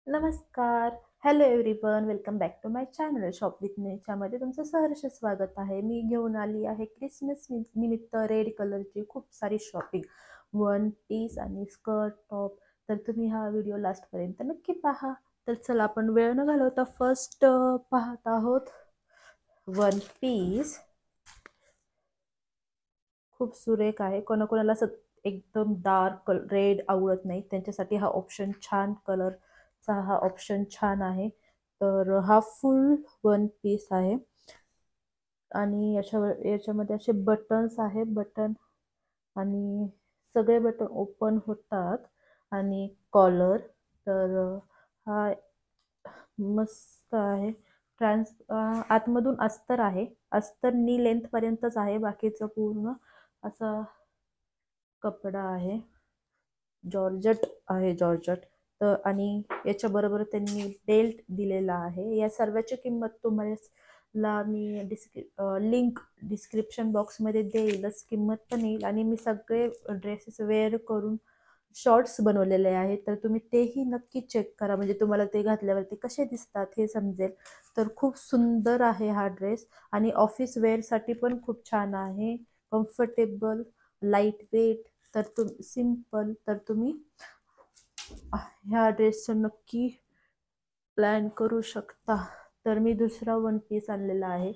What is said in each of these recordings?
नमस्कार. Hello everyone. Welcome back to my channel shop with नेच्यामध्ये तुमचं सहर्ष स्वागत आहे. मी घेऊन आली आहे क्रिसमस निमित्त रेड कलरची खूप सारी शॉपिंग. वन पीस आणि स्कर्ट टॉप. तर तुम्ही हा व्हिडिओ लास्टपर्यंत नक्की पहा. तर चला आपण वेळ न घालवता फर्स्ट पाहत आहोत वन पीस. खूप सुरेख आहे. कोणाकोणाला असं एकदम डार्क रेड आवडत नाही, त्यांच्यासाठी हा ऑप्शन छान कलरचा हा ऑप्शन छान आहे. तर हा फुल वन पीस आहे आणि याच्यामध्ये असे बटन्स आहे बटन आणि सगळे बटन ओपन होतात आणि कॉलर. तर हा मस्त आहे. आतमधून अस्तर आहे. अस्तर नी लेंथ पर्यंतच आहे, बाकीचं पूर्ण असा कपडा आहे. जॉर्जट आहे जॉर्जट. तर आणि याच्या बरोबर त्यांनी बेल्ट दिलेला आहे. या सर्वांची किंमत तुम्हाला मी लिंक डिस्क्रिप्शन बॉक्समध्ये देईलच, किंमत पण येईल. आणि मी सगळे ड्रेसेस वेअर करून शॉर्ट्स बनवलेले आहेत, तर तुम्ही तेही नक्की चेक करा, म्हणजे तुम्हाला ते घातल्यावरती कसे दिसतात हे समजेल. तर खूप सुंदर आहे हा ड्रेस आणि ऑफिस वेअरसाठी पण खूप छान आहे. कम्फर्टेबल, लाईट वेट, तर सिम्पल. तर तुम्ही ह्या ड्रेसचं नक्की प्लॅन करू शकता. तर मी दुसरा वन पीस आणलेला आहे.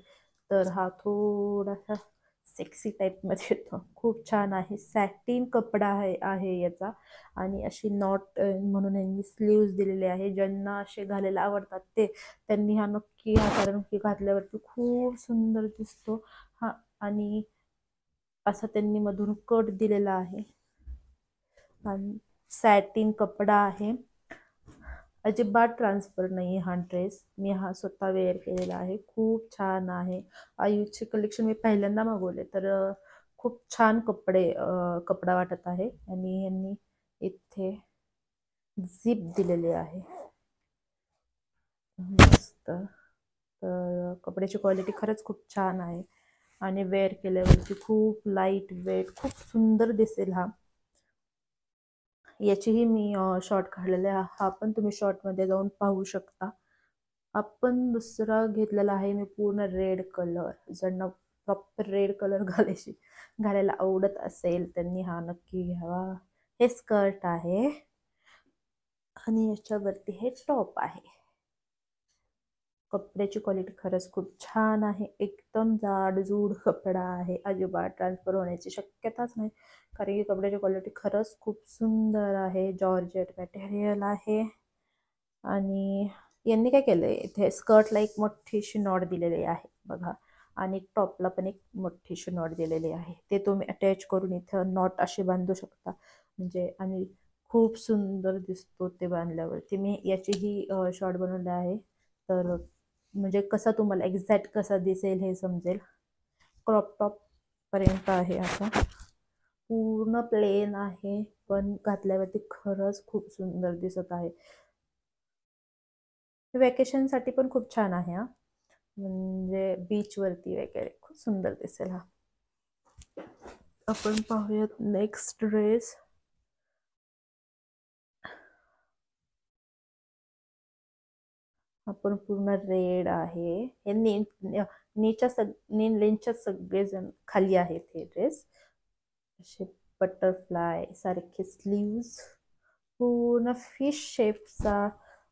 तर हा थोडासा सेक्सी टाईपमध्ये येतो. खूप छान आहे. सॅटिन कपडा आहे याचा. आणि अशी नॉट म्हणून यांनी स्लीव्ज दिलेले आहे. ज्यांना असे घालायला आवडतात त्यांनी हा नक्की कारण की घातल्यावरती खूप सुंदर दिसतो हा. आणि असा त्यांनी मधून कट दिलेला आहे आणि सॅटिन कपडा आहे. अजिबात ट्रान्सफर नाही हा ड्रेस. मी हा स्वतः वेअर केलेला आहे. खूप छान आहे. आयुषचे कलेक्शन मी पहिल्यांदा मागवले, तर खूप छान कपडा वाटत आहे. आणि यांनी इथे झिप दिलेली आहे मस्त. तर कपड्याची क्वालिटी खरंच खूप छान आहे आणि वेअर केल्यावरती खूप लाईट वेट, खूप सुंदर दिसेल हा. याचीही मी शॉर्ट काढलेला आहे. हा पण तुम्ही शॉर्टमध्ये जाऊन पाहू शकता. आपण दुसरा घेतलेला आहे मी पूर्ण रेड कलर. ज्यांना प्रॉपर रेड कलर घालायला आवडत असेल त्यांनी हा नक्की घ्यावा. हे स्कर्ट आहे आणि याच्यावरती हे टॉप आहे. कपड्याची क्वालिटी खरंच खूप छान आहे. एकदम जाडजूड कपडा आहे. अजिबात ट्रान्सफर होण्याची शक्यताच नाही, कारण की कपड्याची क्वालिटी खरंच खूप सुंदर आहे. जॉर्जेट मटेरियल आहे. आणि यांनी काय केलंय, इथे स्कर्टला एक मोठीशी नॉट दिलेली आहे बघा. आणि टॉपला पण एक मोठीशी नॉट दिलेली आहे. ते तुम्ही अटॅच करून इथं नॉट अशी बांधू शकता, म्हणजे आणि खूप सुंदर दिसतो ते बांधल्यावरती. मी याचीही शॉर्ट बनवले आहे. तर म्हणजे कसा तुम्हाला एक्झॅक्ट कसा दिसेल हे समजेल. क्रॉप टॉप पर्यंत आहे असा. पूर्ण प्लेन आहे, पण घातल्यावरती खरंच खूप सुंदर दिसत आहे. वेकेशनसाठी पण खूप छान आहे हा. म्हणजे बीचवरती वगैरे खूप सुंदर दिसेल हा. आपण पाहूयात नेक्स्ट ड्रेस. आपण पूर्ण रेड आहे. हे लेनच्या सगळेजण खाली आहेत हे ड्रेस. असे बटरफ्लाय सारखे स्लीव्स. पूर्ण फिश शेपचा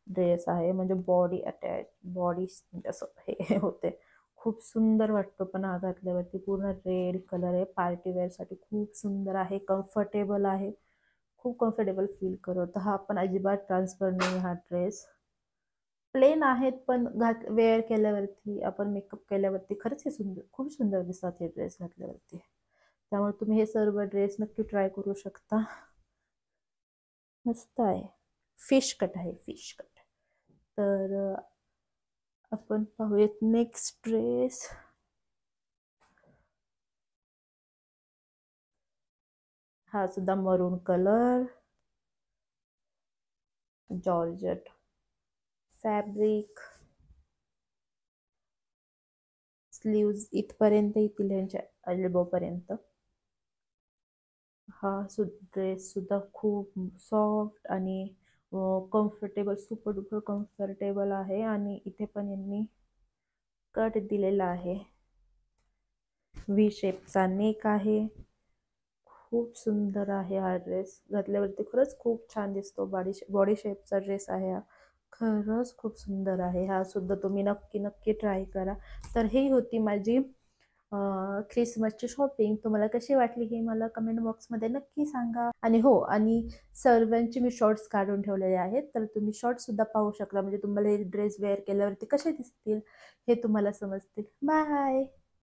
ड्रेस आहे, म्हणजे बॉडी अटॅच बॉडी असं हे होते. खूप सुंदर वाटतो पण हा घातल्यावरती. पूर्ण रेड कलर आहे. पार्टी वेअर साठी खूप सुंदर आहे. कम्फर्टेबल आहे. खूप कम्फर्टेबल फील करत हा. पण अजिबात ट्रान्सफर नाही हा ड्रेस. प्लेन आहेत, पण वेअर केल्यावरती, आपण मेकअप केल्यावरती खरंच हे सुंदर, खूप सुंदर दिसतात हे ड्रेस घातल्यावरती. त्यामुळे तुम्ही हे सर्व ड्रेस नक्की ट्राय करू शकता. मस्त आहे. फिश कट आहे, फिश कट. तर आपण पाहूयात नेक्स्ट ड्रेस. हा सुद्धा मरून कलर, जॉर्जेट फॅब्रिक. स्लीव्ज इथपर्यंत येतील यांच्या एल्बो पर्यंत. हा ड्रेस सुद्धा खूप सॉफ्ट आणि कम्फर्टेबल, सुपर डुपर कम्फर्टेबल आहे आणि इथे पण यांनी कट दिलेला आहे. व्ही शेपचा नेक आहे. खूप सुंदर आहे हा ड्रेस. घातल्यावरती खरंच खूप छान दिसतो. बॉडी शेपचा ड्रेस आहे हा. खरंच खूप सुंदर आहे. हा सुद्धा तुम्ही नक्की नक्की ट्राय करा. तर ही होती माझी ख्रिसमसची शॉपिंग. तुम्हाला कशी वाटली हे मला कमेंट बॉक्समध्ये नक्की सांगा. आणि हो, आणि सर्वांचे मी शॉर्ट्स काढून ठेवलेले आहेत, तर तुम्ही शॉर्ट्स सुद्धा पाहू शकता. म्हणजे तुम्हाला हे ड्रेस वेअर केल्यावरती कसे दिसतील हे तुम्हाला समजतील. बाय.